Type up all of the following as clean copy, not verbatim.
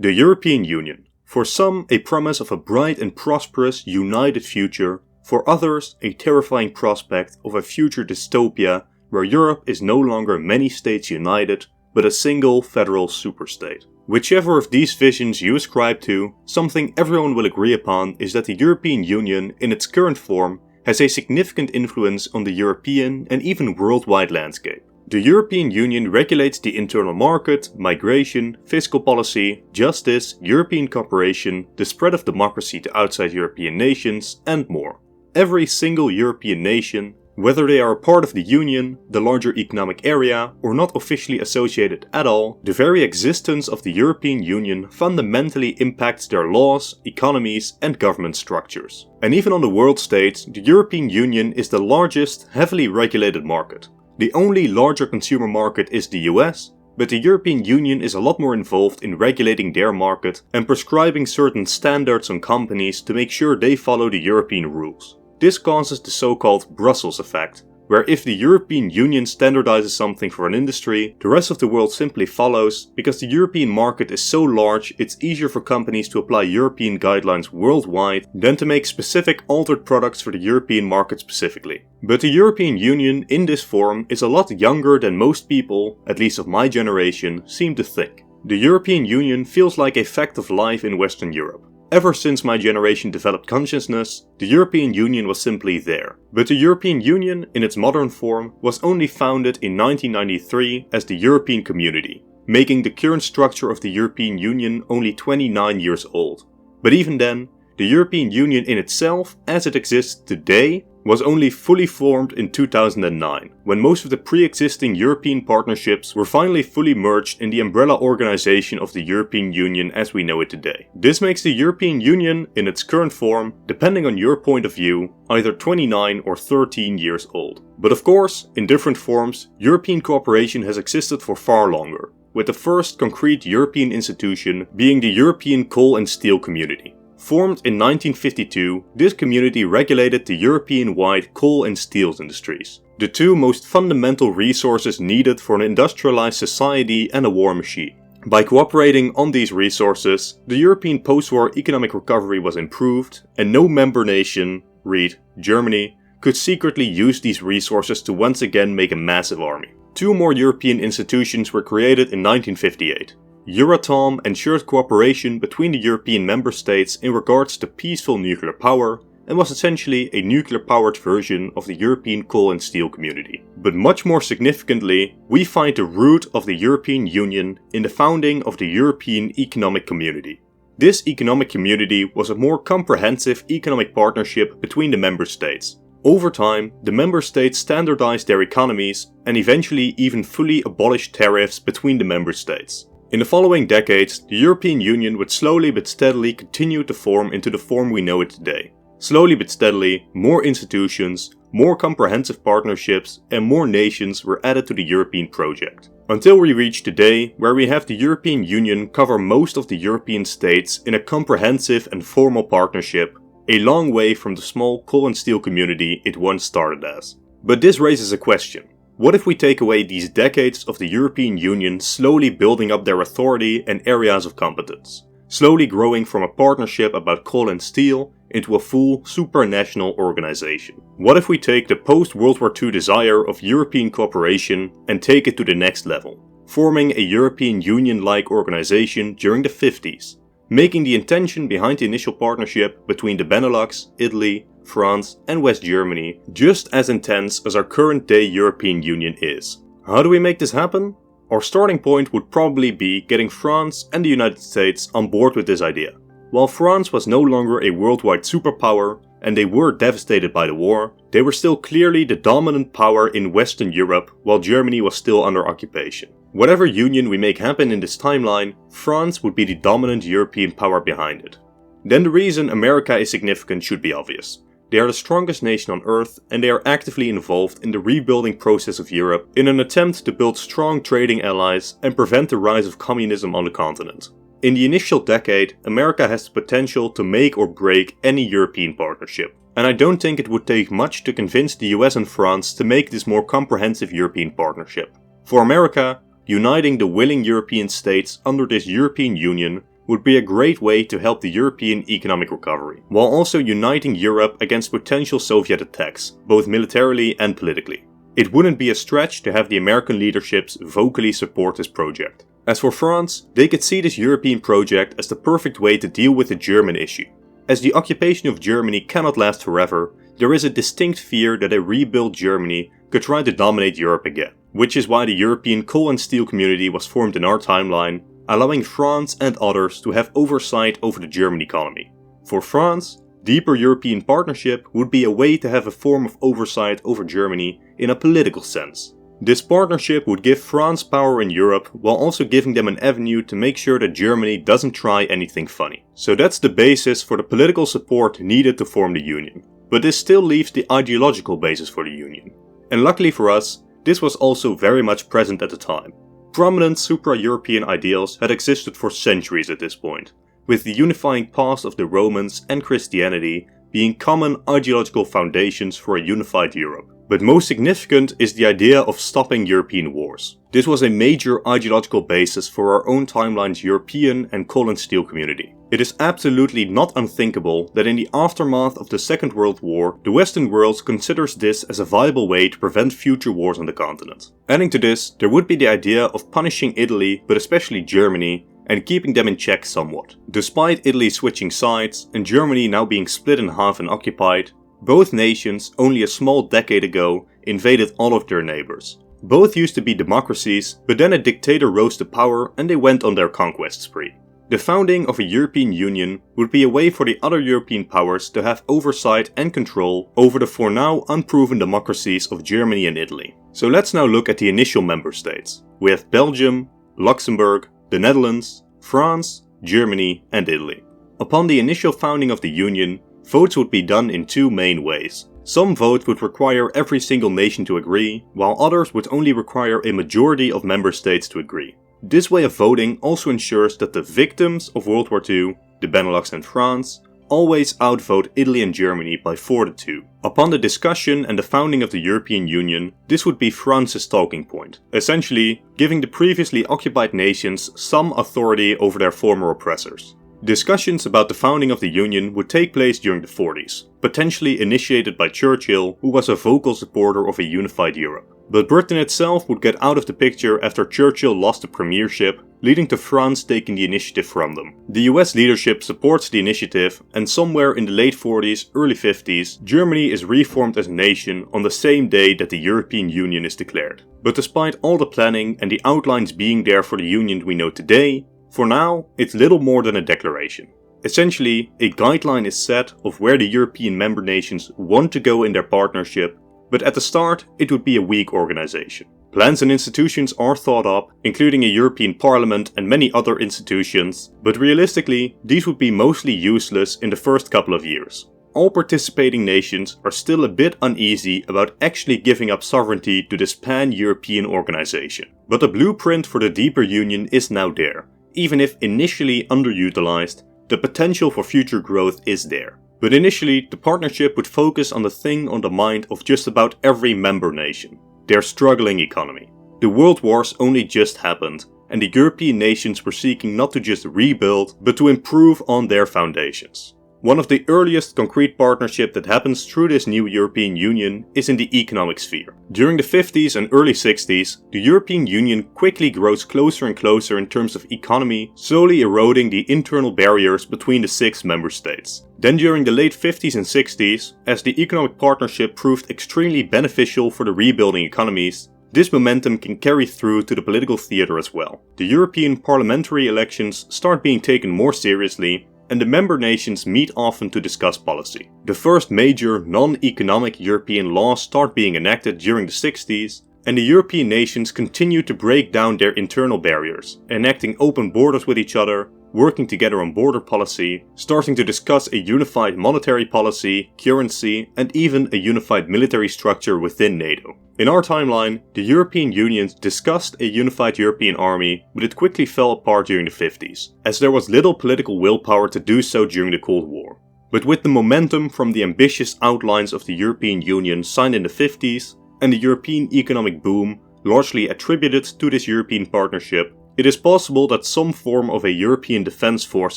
The European Union. For some, a promise of a bright and prosperous, united future. For others, a terrifying prospect of a future dystopia where Europe is no longer many states united, but a single federal superstate. Whichever of these visions you ascribe to, something everyone will agree upon is that the European Union, in its current form, has a significant influence on the European and even worldwide landscape. The European Union regulates the internal market, migration, fiscal policy, justice, European cooperation, the spread of democracy to outside European nations, and more. Every single European nation, whether they are a part of the Union, the larger economic area, or not officially associated at all, the very existence of the European Union fundamentally impacts their laws, economies, and government structures. And even on the world stage, the European Union is the largest, heavily regulated market. The only larger consumer market is the US, but the European Union is a lot more involved in regulating their market and prescribing certain standards on companies to make sure they follow the European rules. This causes the so-called Brussels effect, where if the European Union standardizes something for an industry, the rest of the world simply follows. Because the European market is so large, it's easier for companies to apply European guidelines worldwide than to make specific altered products for the European market specifically. But the European Union in this form is a lot younger than most people, at least of my generation, seem to think. The European Union feels like a fact of life in Western Europe. Ever since my generation developed consciousness, the European Union was simply there. But the European Union, in its modern form, was only founded in 1993 as the European Community, making the current structure of the European Union only 29 years old. But even then, the European Union in itself, as it exists today, was only fully formed in 2009, when most of the pre-existing European partnerships were finally fully merged in the umbrella organization of the European Union as we know it today. This makes the European Union, in its current form, depending on your point of view, either 29 or 13 years old. But of course, in different forms, European cooperation has existed for far longer, with the first concrete European institution being the European Coal and Steel Community. Formed in 1952, this community regulated the European-wide coal and steel industries, the two most fundamental resources needed for an industrialized society and a war machine. By cooperating on these resources, the European post-war economic recovery was improved, and no member nation, read Germany, could secretly use these resources to once again make a massive army. Two more European institutions were created in 1958. Euratom ensured cooperation between the European member states in regards to peaceful nuclear power and was essentially a nuclear-powered version of the European Coal and Steel Community. But much more significantly, we find the root of the European Union in the founding of the European Economic Community. This economic community was a more comprehensive economic partnership between the member states. Over time, the member states standardized their economies and eventually even fully abolished tariffs between the member states. In the following decades, the European Union would slowly but steadily continue to form into the form we know it today. Slowly but steadily, more institutions, more comprehensive partnerships, and more nations were added to the European project. Until we reach today, where we have the European Union cover most of the European states in a comprehensive and formal partnership, a long way from the small coal and steel community it once started as. But this raises a question. What if we take away these decades of the European Union slowly building up their authority and areas of competence, slowly growing from a partnership about coal and steel into a full supranational organization? What if we take the post-World War II desire of European cooperation and take it to the next level, forming a European Union-like organization during the 50s, making the intention behind the initial partnership between the Benelux, Italy, France and West Germany just as intense as our current day European Union is. How do we make this happen? Our starting point would probably be getting France and the United States on board with this idea. While France was no longer a worldwide superpower and they were devastated by the war, they were still clearly the dominant power in Western Europe while Germany was still under occupation. Whatever union we make happen in this timeline, France would be the dominant European power behind it. Then the reason America is significant should be obvious. They are the strongest nation on Earth and they are actively involved in the rebuilding process of Europe in an attempt to build strong trading allies and prevent the rise of communism on the continent. In the initial decade, America has the potential to make or break any European partnership. And I don't think it would take much to convince the US and France to make this more comprehensive European partnership. For America, uniting the willing European states under this European Union would be a great way to help the European economic recovery, while also uniting Europe against potential Soviet attacks, both militarily and politically. It wouldn't be a stretch to have the American leaderships vocally support this project. As for France, they could see this European project as the perfect way to deal with the German issue. As the occupation of Germany cannot last forever, there is a distinct fear that a rebuilt Germany could try to dominate Europe again, which is why the European coal and steel community was formed in our timeline, allowing France and others to have oversight over the German economy. For France, deeper European partnership would be a way to have a form of oversight over Germany in a political sense. This partnership would give France power in Europe while also giving them an avenue to make sure that Germany doesn't try anything funny. So that's the basis for the political support needed to form the Union. But this still leaves the ideological basis for the Union. And luckily for us, this was also very much present at the time. Prominent supra-European ideals had existed for centuries at this point, with the unifying past of the Romans and Christianity being common ideological foundations for a unified Europe. But most significant is the idea of stopping European wars. This was a major ideological basis for our own timeline's European and coal and steel community. It is absolutely not unthinkable that in the aftermath of the Second World War, the Western world considers this as a viable way to prevent future wars on the continent. Adding to this, there would be the idea of punishing Italy, but especially Germany, and keeping them in check somewhat. Despite Italy switching sides and Germany now being split in half and occupied, both nations only a small decade ago invaded all of their neighbors. Both used to be democracies, but then a dictator rose to power and they went on their conquest spree. The founding of a European Union would be a way for the other European powers to have oversight and control over the for now unproven democracies of Germany and Italy. So let's now look at the initial member states. We have Belgium, Luxembourg, the Netherlands, France, Germany and Italy. Upon the initial founding of the Union, votes would be done in two main ways. Some votes would require every single nation to agree, while others would only require a majority of member states to agree. This way of voting also ensures that the victims of World War II, the Benelux and France, always outvote Italy and Germany by 4-2. Upon the discussion and the founding of the European Union, this would be France's talking point, essentially giving the previously occupied nations some authority over their former oppressors. Discussions about the founding of the Union would take place during the 40s, potentially initiated by Churchill, who was a vocal supporter of a unified Europe. But Britain itself would get out of the picture after Churchill lost the premiership, leading to France taking the initiative from them. The US leadership supports the initiative, and somewhere in the late 40s, early 50s, Germany is reformed as a nation on the same day that the European Union is declared. But despite all the planning and the outlines being there for the Union we know today, for now, it's little more than a declaration. Essentially, a guideline is set of where the European member nations want to go in their partnership, but at the start, it would be a weak organization. Plans and institutions are thought up, including a European Parliament and many other institutions, but realistically, these would be mostly useless in the first couple of years. All participating nations are still a bit uneasy about actually giving up sovereignty to this pan-European organization. But the blueprint for the deeper union is now there. Even if initially underutilized, the potential for future growth is there. But initially, the partnership would focus on the thing on the mind of just about every member nation: their struggling economy. The world wars only just happened, and the European nations were seeking not to just rebuild, but to improve on their foundations. One of the earliest concrete partnerships that happens through this new European Union is in the economic sphere. During the 50s and early 60s, the European Union quickly grows closer and closer in terms of economy, slowly eroding the internal barriers between the 6 member states. Then during the late 50s and 60s, as the economic partnership proved extremely beneficial for the rebuilding economies, this momentum can carry through to the political theater as well. The European parliamentary elections start being taken more seriously, and the member nations meet often to discuss policy. The first major non-economic European laws start being enacted during the 60s, and the European nations continue to break down their internal barriers, enacting open borders with each other, working together on border policy, starting to discuss a unified monetary policy, currency, and even a unified military structure within NATO. In our timeline, the European Union discussed a unified European army, but it quickly fell apart during the 50s, as there was little political willpower to do so during the Cold War. But with the momentum from the ambitious outlines of the European Union signed in the 50s, and the European economic boom largely attributed to this European partnership, it is possible that some form of a European defense force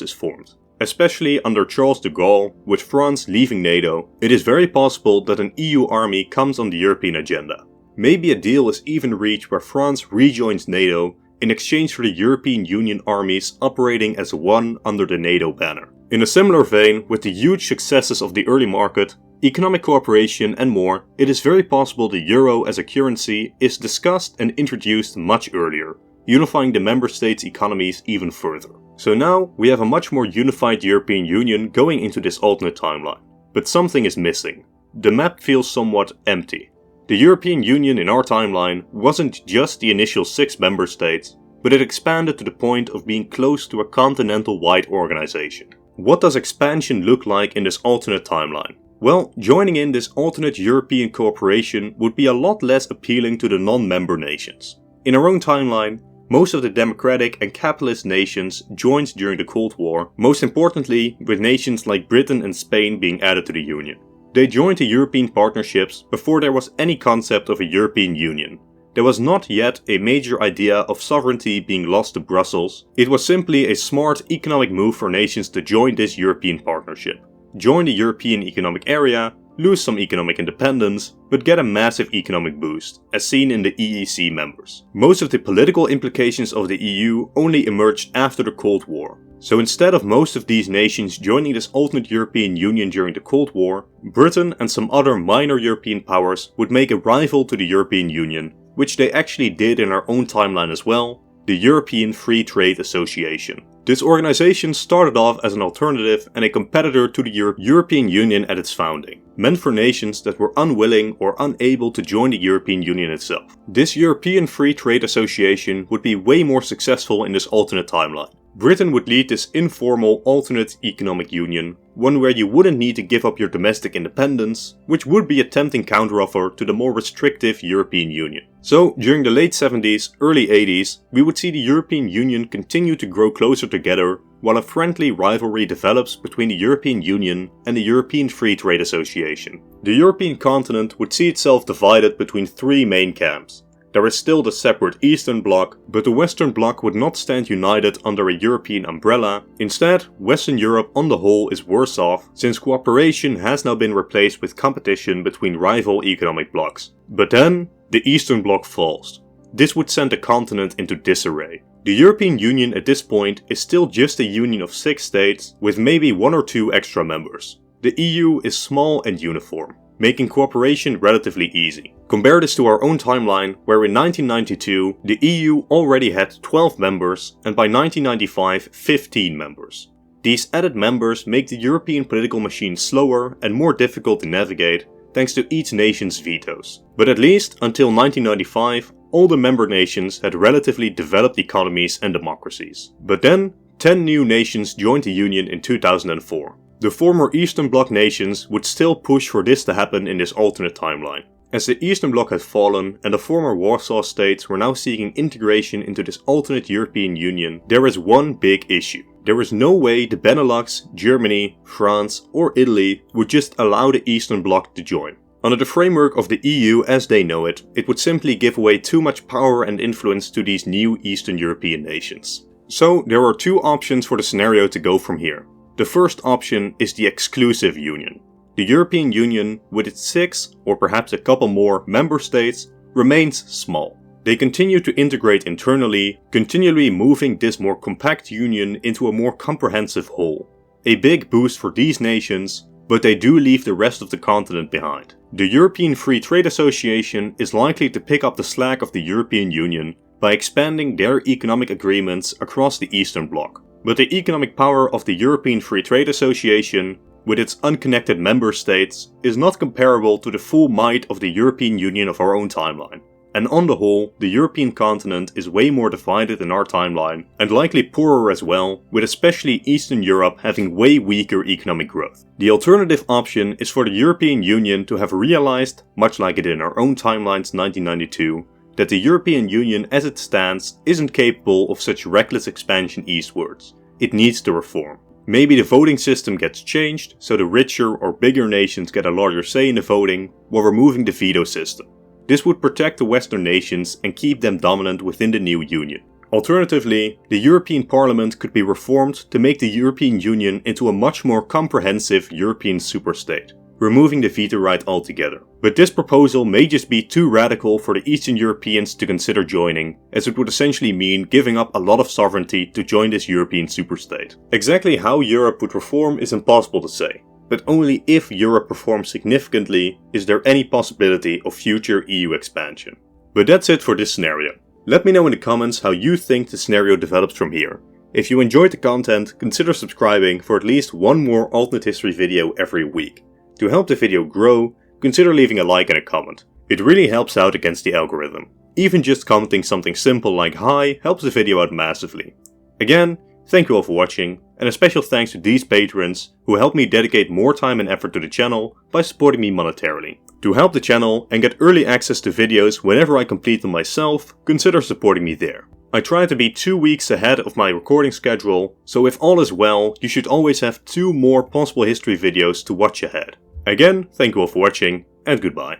is formed. Especially under Charles de Gaulle, with France leaving NATO, it is very possible that an EU army comes on the European agenda. Maybe a deal is even reached where France rejoins NATO in exchange for the European Union armies operating as one under the NATO banner. In a similar vein, with the huge successes of the early market, economic cooperation and more, it is very possible the euro as a currency is discussed and introduced much earlier, unifying the member states' economies even further. So now we have a much more unified European Union going into this alternate timeline. But something is missing. The map feels somewhat empty. The European Union in our timeline wasn't just the initial 6 member states, but it expanded to the point of being close to a continental-wide organization. What does expansion look like in this alternate timeline? Well, joining in this alternate European cooperation would be a lot less appealing to the non-member nations. In our own timeline, most of the democratic and capitalist nations joined during the Cold War, most importantly with nations like Britain and Spain being added to the Union. They joined the European partnerships before there was any concept of a European Union. There was not yet a major idea of sovereignty being lost to Brussels. It was simply a smart economic move for nations to join this European partnership. Join the European Economic Area, lose some economic independence, but get a massive economic boost, as seen in the EEC members. Most of the political implications of the EU only emerged after the Cold War. So instead of most of these nations joining this alternate European Union during the Cold War, Britain and some other minor European powers would make a rival to the European Union, which they actually did in our own timeline as well, the European Free Trade Association. This organization started off as an alternative and a competitor to the European Union at its founding, meant for nations that were unwilling or unable to join the European Union itself. This European Free Trade Association would be way more successful in this alternate timeline. Britain would lead this informal alternate economic union, one where you wouldn't need to give up your domestic independence, which would be a tempting counteroffer to the more restrictive European Union. So, during the late 70s, early 80s, we would see the European Union continue to grow closer together, while a friendly rivalry develops between the European Union and the European Free Trade Association. The European continent would see itself divided between 3 main camps. There is still the separate Eastern Bloc, but the Western Bloc would not stand united under a European umbrella. Instead, Western Europe on the whole is worse off, since cooperation has now been replaced with competition between rival economic blocs. But then, the Eastern Bloc falls. This would send the continent into disarray. The European Union at this point is still just a union of 6 states, with maybe 1 or 2 extra members. The EU is small and uniform, making cooperation relatively easy. Compare this to our own timeline, where in 1992 the EU already had 12 members and by 1995 15 members. These added members make the European political machine slower and more difficult to navigate thanks to each nation's vetoes. But at least until 1995, all the member nations had relatively developed economies and democracies. But then, 10 new nations joined the Union in 2004. The former Eastern Bloc nations would still push for this to happen in this alternate timeline. As the Eastern Bloc had fallen and the former Warsaw states were now seeking integration into this alternate European Union, there is one big issue. There is no way the Benelux, Germany, France or Italy would just allow the Eastern Bloc to join. Under the framework of the EU as they know it, it would simply give away too much power and influence to these new Eastern European nations. So there are 2 options for the scenario to go from here. The first option is the exclusive union. The European Union, with its 6 or perhaps a couple more member states, remains small. They continue to integrate internally, continually moving this more compact union into a more comprehensive whole. A big boost for these nations, but they do leave the rest of the continent behind. The European Free Trade Association is likely to pick up the slack of the European Union by expanding their economic agreements across the Eastern Bloc. But the economic power of the European Free Trade Association, with its unconnected member states, is not comparable to the full might of the European Union of our own timeline. And on the whole, the European continent is way more divided in our timeline, and likely poorer as well, with especially Eastern Europe having way weaker economic growth. The alternative option is for the European Union to have realized, much like it did in our own timelines 1992, that the European Union as it stands isn't capable of such reckless expansion eastwards. It needs to reform. Maybe the voting system gets changed, so the richer or bigger nations get a larger say in the voting, while removing the veto system. This would protect the Western nations and keep them dominant within the new union. Alternatively, the European Parliament could be reformed to make the European Union into a much more comprehensive European superstate, removing the veto right altogether. But this proposal may just be too radical for the Eastern Europeans to consider joining, as it would essentially mean giving up a lot of sovereignty to join this European superstate. Exactly how Europe would reform is impossible to say, but only if Europe reforms significantly is there any possibility of future EU expansion. But that's it for this scenario. Let me know in the comments how you think the scenario develops from here. If you enjoyed the content, consider subscribing for at least one more alternate history video every week. To help the video grow, consider leaving a like and a comment. It really helps out against the algorithm. Even just commenting something simple like hi helps the video out massively. Again, thank you all for watching, and a special thanks to these patrons who help me dedicate more time and effort to the channel by supporting me monetarily. To help the channel and get early access to videos whenever I complete them myself, consider supporting me there. I try to be 2 weeks ahead of my recording schedule, so if all is well, you should always have 2 more possible history videos to watch ahead. Again, thank you all for watching, and goodbye.